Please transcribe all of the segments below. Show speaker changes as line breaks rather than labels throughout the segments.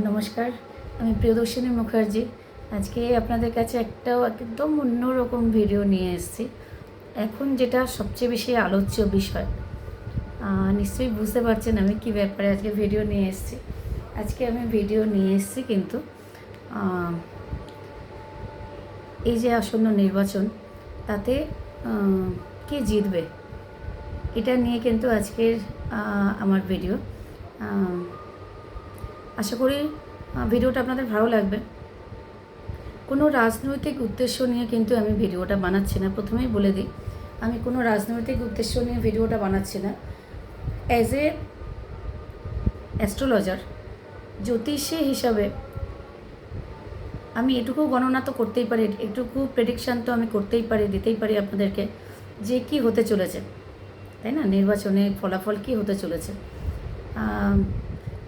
নমস্কার, আমি প্রিয়দর্শিনী মুখার্জি। আজকে আপনাদের কাছে একদম অন্যরকম ভিডিও নিয়ে এসেছি। এখন যেটা সবচেয়ে বেশি আলোচ্য বিষয়, নিশ্চয়ই বুঝতে পারছেন আমি কী ব্যাপারে আজকে ভিডিও নিয়ে এসেছি। আজকে আমি ভিডিও নিয়ে এসেছি কিন্তু এই যে আসন্ন নির্বাচন, তাতে কে জিতবে এটা নিয়ে কিন্তু আজকের আমার ভিডিও। আশা করি ভিডিওটা আপনাদের ভালো লাগবে। কোনো রাজনৈতিক উদ্দেশ্য নিয়ে কিন্তু আমি ভিডিওটা বানাচ্ছি না, প্রথমেই বলে দিই। আমি কোনো রাজনৈতিক উদ্দেশ্য নিয়ে ভিডিওটা বানাচ্ছি না। অ্যাজ এ অ্যাস্ট্রোলজার, জ্যোতিষী হিসাবে আমি এটুকু গণনা তো করতেই পারি, এটুকু প্রেডিকশান তো আমি করতেই পারি, দিতেই পারি আপনাদেরকে যে কী হতে চলেছে, তাই না? নির্বাচনে ফলাফল কী হতে চলেছে।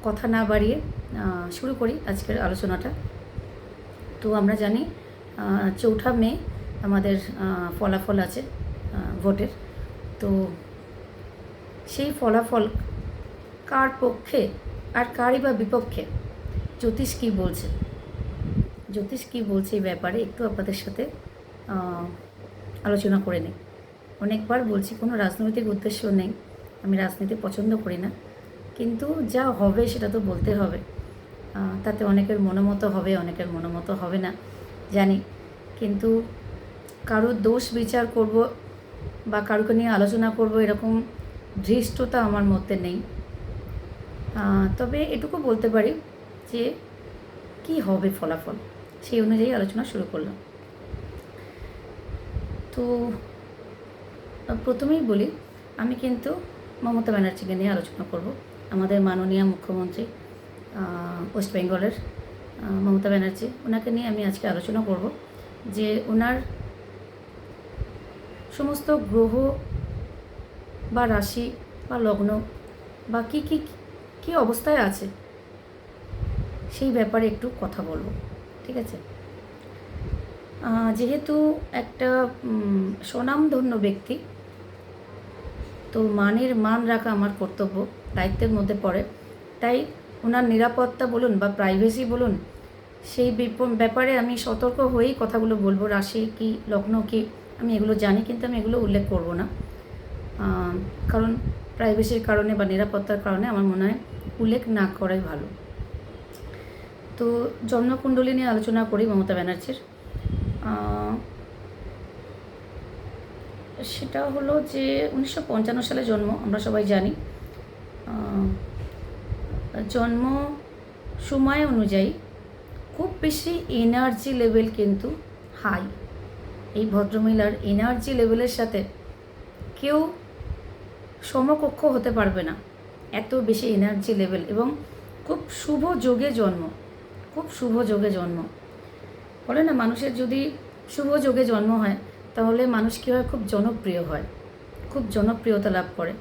কথা না বাড়িয়ে শুরু করি আজকের আলোচনাটা। তো আমরা জানি 4 মে আমাদের ফলাফল আছে ভোটের। তো সেই ফলাফল কার পক্ষে আর কারই বা বিপক্ষে জ্যোতিষ কী বলছে, এই ব্যাপারে একটু আপনাদের সাথে আলোচনা করে নিই। অনেকবার বলছি, কোনো রাজনৈতিক উদ্দেশ্য নেই, আমি রাজনীতি পছন্দ করি না, কিন্তু যা হবে সেটা তো বলতে হবে। তাতে অনেকের মনোমতো হবে, অনেকের মনোমতো হবে না জানি, কিন্তু কারোর দোষ বিচার করব বা কারোকে নিয়ে আলোচনা করব এরকম ধৃষ্টতা আমার মধ্যে নেই। তবে এটুকু বলতে পারি যে কি হবে ফলাফল, সেই অনুযায়ী আলোচনা শুরু করলাম। তো প্রথমেই বলি, আমি কিন্তু মমতা ব্যানার্জিকে নিয়ে আলোচনা করব। আমাদের মাননীয় মুখ্যমন্ত্রী ওয়েস্ট বেঙ্গলের মমতা ব্যানার্জি, ওনাকে নিয়ে আমি আজকে আলোচনা করব যে ওনার সমস্ত গ্রহ বা রাশি বা লগ্ন বা কী অবস্থায় আছে সেই ব্যাপারে একটু কথা বলবো, ঠিক আছে? যেহেতু একটা স্বনামধন্য ব্যক্তি, তো মান রাখা আমার কর্তব্য, দায়িত্বের মধ্যে পড়ে। তাই ওনার নিরাপত্তা বলুন বা প্রাইভেসি বলুন, সেই ব্যাপারে আমি সতর্ক হয়েই কথাগুলো বলবো। রাশি কি, লগ্ন কি, আমি এগুলো জানি, কিন্তু আমি এগুলো উল্লেখ করব না, কারণ প্রাইভেসির কারণে বা নিরাপত্তার কারণে আমার মনে হয় উল্লেখ না করাই ভালো। তো জন্মকুণ্ডলী নিয়ে আলোচনা করি মমতা ব্যানার্জির। সেটা হলো যে 1955 সালে জন্ম, আমরা সবাই জানি। জন্ম সময় অনুযায়ী খুব বেশি এনার্জি লেভেল কিন্তু হাই। এই ভদ্রমহিলার এনার্জি লেভেলের সাথে কেউ সমকক্ষ হতে পারবে না, এত বেশি এনার্জি লেভেল, এবং খুব শুভ যোগে জন্ম। বলে না, মানুষের যদি শুভ যোগে জন্ম হয় তাহলে মানুষ কী হয়, খুব জনপ্রিয় হয়, খুব জনপ্রিয়তা লাভ করে।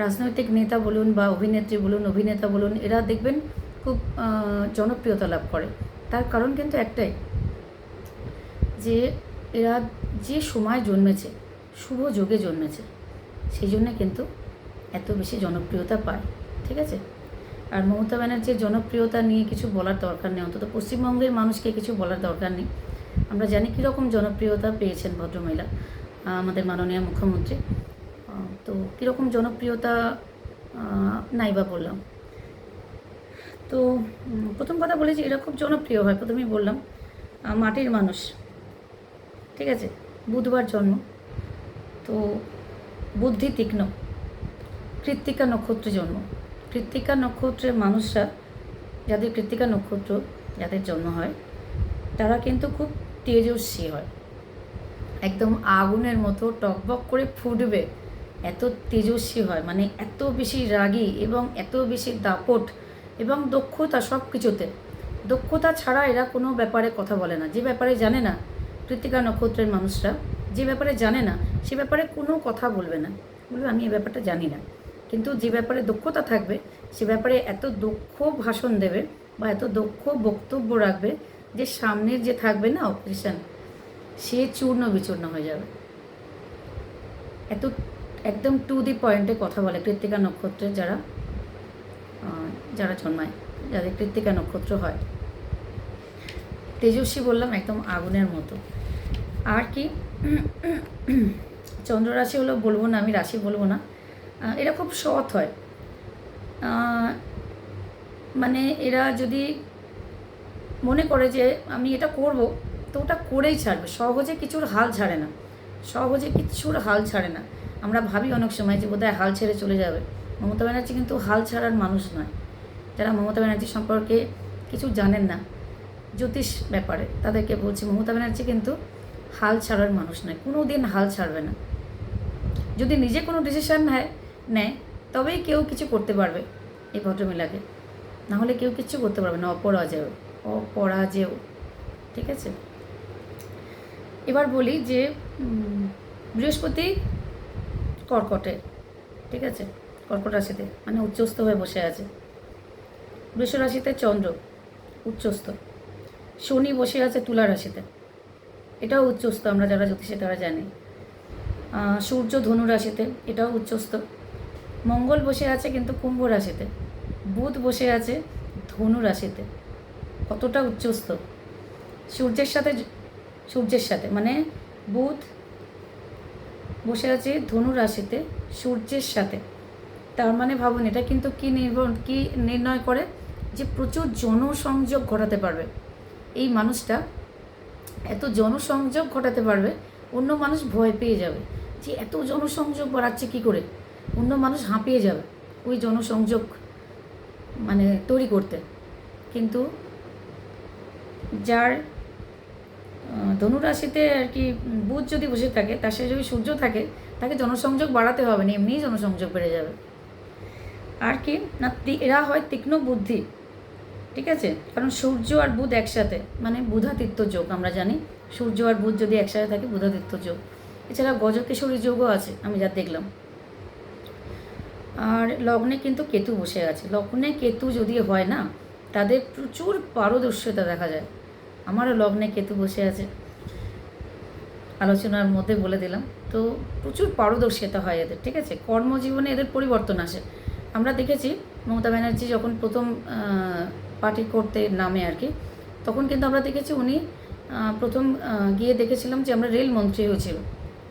রাজনৈতিক নেতা বলুন বা অভিনেত্রী বলুন, অভিনেতা বলুন, এরা দেখবেন খুব জনপ্রিয়তা লাভ করে। তার কারণ কিন্তু একটাই, যে এরা যে সময় জন্মেছে, শুভ যোগে জন্মেছে, সেই জন্যে কিন্তু এত বেশি জনপ্রিয়তা পায়, ঠিক আছে? আর মমতা ব্যানার্জির জনপ্রিয়তা নিয়ে কিছু বলার দরকার নেই, অন্তত পশ্চিমবঙ্গের মানুষকে কিছু বলার দরকার নেই। আমরা জানি কীরকম জনপ্রিয়তা পেয়েছেন ভদ্রমহিলা, আমাদের মাননীয় মুখ্যমন্ত্রী। তো কীরকম জনপ্রিয়তা নাইবা বললাম। তো প্রথম কথা বলেছি, এরা খুব জনপ্রিয় হয়, প্রথমেই বললাম। মাটির মানুষ, ঠিক আছে? বুধবার জন্ম, তো বুদ্ধি তীক্ষ্ণ, কৃত্তিকা নক্ষত্রে জন্ম। কৃত্তিকা নক্ষত্রের মানুষরা, যাদের কৃত্তিকা নক্ষত্র যাদের জন্ম হয়, তারা কিন্তু খুব তেজস্বী হয়, একদম আগুনের মতো টকবক করে ফুটবে, এত তেজস্বী হয়, মানে এত বেশি রাগী এবং এত বেশি দাপট এবং দক্ষতা, সব কিছুতে দক্ষতা ছাড়া এরা কোনো ব্যাপারে কথা বলে না। যে ব্যাপারে জানে না, কৃত্তিকা নক্ষত্রের মানুষরা যে ব্যাপারে জানে না সে ব্যাপারে কোনো কথা বলবে না, বলবে আমি এই ব্যাপারটা জানি না। কিন্তু যে ব্যাপারে দক্ষতা থাকবে সে ব্যাপারে এত দক্ষ ভাষণ দেবে বা এত দক্ষ বক্তব্য রাখবে যে সামনের যে থাকবে না অপোজিশন, সে চূর্ণ বিচূর্ণ হয়ে যাবে। এত একদম টু দি পয়েন্টে কথা বলে কৃত্তিকা নক্ষত্রের যারা জন্মায়। যাদের কৃত্তিকা নক্ষত্র হয়। তেজস্বী বললাম একদম আগুনের মতো। আর কি চন্দ্ররাশি হলো বলবো না, আমি রাশি বলবো না। এরা খুব সৎ হয়, মানে এরা যদি মনে করে যে আমি এটা করব তো ওটা করেই ছাড়বে, সহজে কিছুর হাল ছাড়ে না, সহজে কিছুর হাল ছাড়ে না। আমরা ভাবি অনেক সময় যে বোধহয় হাল ছেড়ে চলে যাবে। মমতা ব্যানার্জি কিন্তু হাল ছাড়ার মানুষ নয়। যারা মমতা ব্যানার্জি সম্পর্কে কিছু জানেন না জ্যোতিষ ব্যাপারে, তাদেরকে বলছি মমতা ব্যানার্জি কিন্তু হাল ছাড়ার মানুষ নয়, কোনো দিন হাল ছাড়বে না। যদি নিজে কোনো ডিসিশান নেয় তবেই কেউ কিছু করতে পারবে এই ভদ্রমহিলাকে, নাহলে কেউ কিছু করতে পারবে না। অপরাজেয়। ঠিক আছে, এবার বলি যে বৃহস্পতি কর্কটে, ঠিক আছে, কর্কট রাশিতে মানে উচ্চস্থ হয়ে বসে আছে। বৃষ রাশিতে চন্দ্র উচ্চস্থ, শনি বসে আছে তুলা রাশিতে, এটাও উচ্চস্থ, আমরা যারা জ্যোতিষে তারা জানি। সূর্য ধনু রাশিতে, এটাও উচ্চস্থ। মঙ্গল বসে আছে কিন্তু কুম্ভ রাশিতে, বুধ বসে আছে ধনু রাশিতে, কতটা উচ্চস্থ। সূর্যের সাথে মানে বুধ বসে আছে ধনু রাশিতে সূর্যের সাথে, তার মানে ভাবুন এটা কিন্তু কি নির্ণয় করে যে প্রচুর জনসংযোগ ঘটাতে পারবে এই মানুষটা। এত জনসংযোগ ঘটাতে পারবে অন্য মানুষ ভয় পেয়ে যাবে যে এত জনসংযোগ বাড়াচ্ছে কী করে, অন্য মানুষ হাঁপিয়ে যাবে ওই জনসংযোগ মানে তৈরি করতে। কিন্তু যার ধনুরাশিতে আর কি বুধ যদি বসে থাকে, তার সাথে যদি সূর্য থাকে, তাকে জনসংযোগ বাড়াতে হবে না, এমনিই জনসংযোগ বেড়ে যাবে। আর কি না, এরা হয় তীক্ষ্ণ বুদ্ধি, ঠিক আছে, কারণ সূর্য আর বুধ একসাথে মানে বুধাদিত্য যোগ, আমরা জানি সূর্য আর বুধ যদি একসাথে থাকে বুধাদিত্য যোগ। এছাড়া গজকেশরী যোগও আছে আমি যা দেখলাম। আর লগ্নে কিন্তু কেতু বসে আছে, লগ্নে কেতু যদি হয় না তাদের প্রচুর পারদর্শিতা দেখা যায়। আমারও লগ্নে কেতু বসে আছে, আলোচনার মধ্যে বলে দিলাম। তো প্রচুর পারদর্শিতা হয় এদের, ঠিক আছে, কর্মজীবনে এদের পরিবর্তন আসে। আমরা দেখেছি মমতা ব্যানার্জি যখন প্রথম পার্টি করতে নামে আর কি, তখন কিন্তু আমরা দেখেছি উনি প্রথম গিয়ে দেখেছিলাম যে আমরা রেলমন্ত্রী হয়েছিল,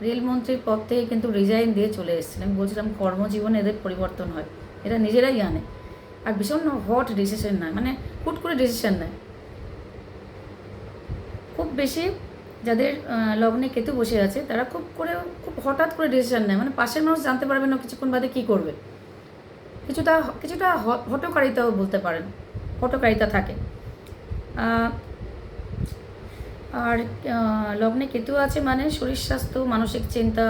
রেলমন্ত্রীর পদ থেকে কিন্তু রিজাইন দিয়ে চলে এসেছিলাম। বলছিলাম কর্মজীবনে এদের পরিবর্তন হয়, এরা নিজেরাই আনে। আর ভীষণ হট ডিসিশন নেয়, মানে হুট করে ডিসিশন নেয়। খুব বেশি যাদের লগ্নে কেতু বসে আছে তারা খুব হঠাৎ করে ডিসিশন নেয়, মানে পাশের মানুষ জানতে পারবে না কিছুক্ষণ বাদে কী করবে। কিছুটা হটকারিতাও বলতে পারেন, হটকারিতা থাকে। আর লগ্নে কেতু আছে মানে শরীর স্বাস্থ্য, মানসিক চিন্তা,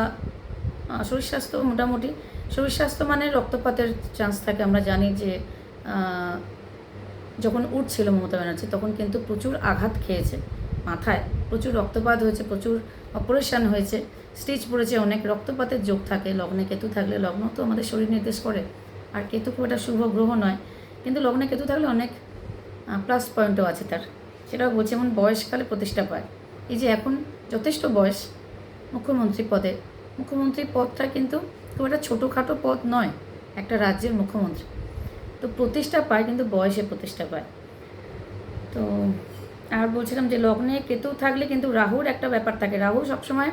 শরীর স্বাস্থ্য মোটামুটি। শরীর স্বাস্থ্য মানে রক্তপাতের চান্স থাকে। আমরা জানি যে যখন উঠছিল মমতা ব্যানার্জি তখন কিন্তু প্রচুর আঘাত খেয়েছে মাথায়, প্রচুর রক্তপাত হয়েছে, প্রচুর অপারেশান হয়েছে, স্টিচ পড়েছে, অনেক রক্তপাতের যোগ থাকে লগ্নে কেতু থাকলে। লগ্ন তো আমাদের শরীর নির্দেশ করে, আর কেতু খুব একটা শুভ গ্রহ নয়, কিন্তু লগ্নে কেতু থাকলে অনেক প্লাস পয়েন্টও আছে তার। সেটাও বলছি, এমন বয়সকালে প্রতিষ্ঠা পায়। এই যে এখন যথেষ্ট বয়স, মুখ্যমন্ত্রী পদটা কিন্তু খুব একটা ছোটোখাটো পদ নয়, একটা রাজ্যের মুখ্যমন্ত্রী, তো প্রতিষ্ঠা পায় কিন্তু বয়সে প্রতিষ্ঠা পায়। তো আর বলছিলাম যে লগ্নে কেতু থাকলে কিন্তু রাহুর একটা ব্যাপার থাকে, রাহু সবসময়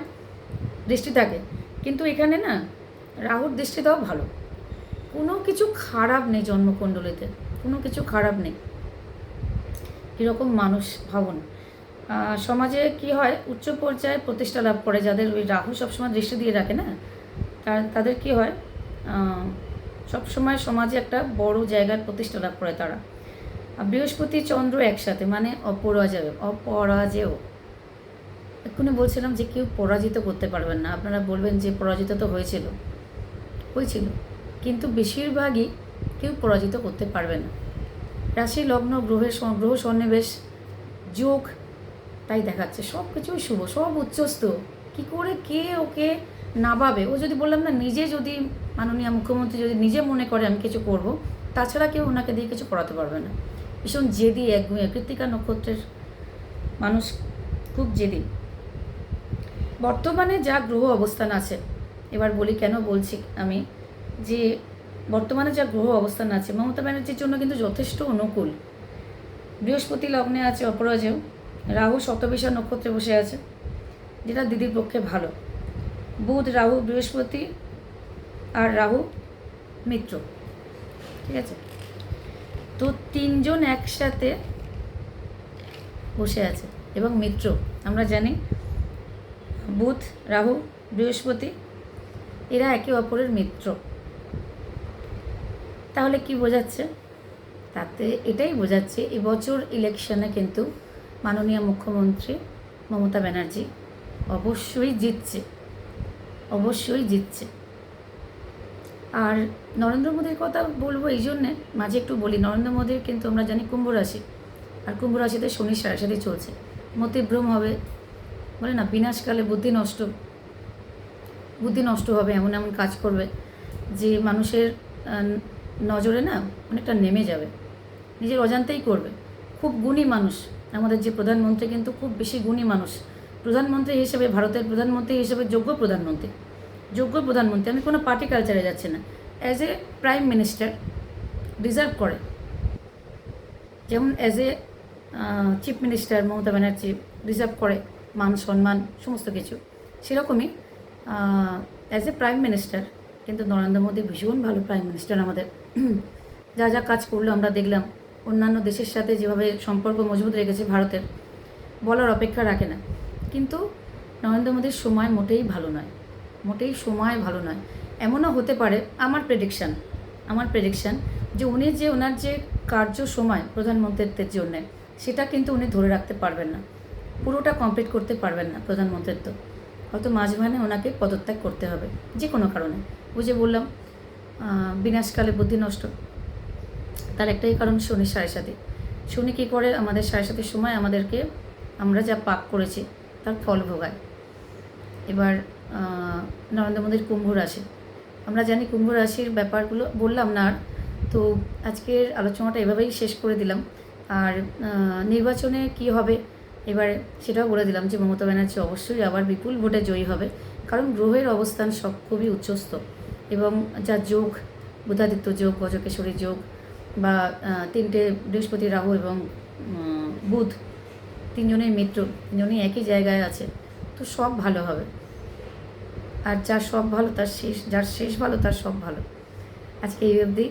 দৃষ্টি থাকে, কিন্তু এখানে না রাহুর দৃষ্টিটাও ভালো, কোনো কিছু খারাপ নেই জন্মকুণ্ডলিতে, কোনো কিছু খারাপ নেই। কীরকম মানুষ ভাবুন, সমাজে কি হয়, উচ্চ পর্যায়ে প্রতিষ্ঠা লাভ করে যাদের ওই রাহু সবসময় দৃষ্টি দিয়ে রাখে না, তাদের কি হয়, সবসময় সমাজে একটা বড় জায়গার প্রতিষ্ঠা লাভ করে তারা। বৃহস্পতি চন্দ্র একসাথে মানে অপরাজেয়। এক্ষুনি বলছিলাম যে কেউ পরাজিত করতে পারবেন না। আপনারা বলবেন যে পরাজিত তো হয়েছিল, কিন্তু বেশিরভাগই কেউ পরাজিত করতে পারবে না। রাশি লগ্ন গ্রহ সন্নিবেশ যোগ তাই দেখাচ্ছে, সব কিছুই শুভ, সব উচ্চস্থ। কী করে কে ওকে নাবাবে? ও যদি বললাম না, নিজে যদি মাননীয় মুখ্যমন্ত্রী যদি নিজে মনে করে আমি কিছু করব, তাছাড়া কেউ ওনাকে দিয়ে কিছু করাতে পারবে না। ভীষণ জেদি, একগুঁয়ে, কৃত্তিকা নক্ষত্রের মানুষ খুব জেদি। বর্তমানে যা গ্রহ অবস্থান আছে, এবার বলি কেন বলছি আমি, যে বর্তমানে যা গ্রহ অবস্থান আছে মমতা ব্যানার্জির জন্য কিন্তু যথেষ্ট অনুকূল। বৃহস্পতি লগ্নে আছে অপরাজেয়, রাহু শতবিশা নক্ষত্রে বসে আছে, যেটা দিদির পক্ষে ভালো। বুধ, রাহু, বৃহস্পতি আর রাহু মিত্র, ঠিক আছে? তো তিনজন একসাথে বসে আছে এবং মিত্র আমরা জানি বুধ, রাহু, বৃহস্পতি এরা একে অপরের মিত্র। তাহলে কি বোঝাচ্ছে? তাতে এটাই বোঝাচ্ছে এবছর ইলেকশনে কিন্তু মাননীয় মুখ্যমন্ত্রী মমতা ব্যানার্জি অবশ্যই জিতছে, অবশ্যই জিতছে। আর নরেন্দ্র মোদীর কথা বলবো এই জন্যে, মাঝে একটু বলি, নরেন্দ্র মোদীর কিন্তু আমরা জানি কুম্ভ রাশি, আর কুম্ভ রাশিতে শনি সাড়ে চলছে, মতিভ্রম হবে, বলে না বিনাশকালে বুদ্ধি নষ্ট হবে, এমন এমন কাজ করবে যে মানুষের নজরে না অনেকটা নেমে যাবে, নিজের অজান্তেই করবে। খুব গুণী মানুষ আমাদের যে প্রধানমন্ত্রী, কিন্তু খুব বেশি গুণী মানুষ। প্রধানমন্ত্রী হিসেবে, ভারতের প্রধানমন্ত্রী হিসেবে যোগ্য প্রধানমন্ত্রী, আমি কোনো পার্টি কালচারে যাচ্ছি না, as a prime minister deserve করে। যেমন as a chief minister Mamata Banerjee deserve করে মান সম্মান সমস্ত কিছু, সেরকমই অ্যাজ এ প্রাইম মিনিস্টার কিন্তু নরেন্দ্র মোদী ভীষণ ভালো প্রাইম মিনিস্টার আমাদের। যা যা কাজ করলো আমরা দেখলাম, অন্যান্য দেশের সাথে যেভাবে সম্পর্ক মজবুত রেখেছে ভারতের, বলার অপেক্ষা রাখে না। কিন্তু নরেন্দ্র মোদীর সময় মোটেই ভালো নয়। এমনও হতে পারে, আমার প্রেডিকশান যে উনি যে ওনার যে কার্য সময় প্রধানমন্ত্রিত্বের জন্য, সেটা কিন্তু উনি ধরে রাখতে পারবেন না, পুরোটা কমপ্লিট করতে পারবেন না প্রধানমন্ত্রিত্ব। হয়তো মাঝখানে ওনাকে পদত্যাগ করতে হবে যে কোনো কারণে। বুঝে বললাম বিনাশকালে বুদ্ধি নষ্ট, তার একটাই কারণ শনি সাড়ে। শনি কী করে? আমাদের সাড়ে সময় আমাদেরকে, আমরা যা পাপ করেছি তার ফল ভোগায়। এবার নরেন্দ্র মোদীর কুম্ভ রাশি, আমরা জানি কুম্ভ রাশির ব্যাপারগুলো বললাম না আর, তো আজকের আলোচনাটা এভাবেই শেষ করে দিলাম। আর নির্বাচনে কি হবে এবারে সেটাও বলে দিলাম যে মমতা ব্যানার্জি অবশ্যই আবার বিপুল ভোটে জয়ী হবে, কারণ গ্রহের অবস্থান সব খুবই উচ্চস্থ এবং যা যোগ, বুধাদিত্য যোগ, গজকেশরী যোগ, বা তিনটে বৃহস্পতি, রাহু এবং বুধ, তিনজনের মিত্র, তিনজনই একই জায়গায় আছে, তো সব ভালো হবে। আর যার শেষ ভালো তার সব ভালো। আজকে এই অবধি।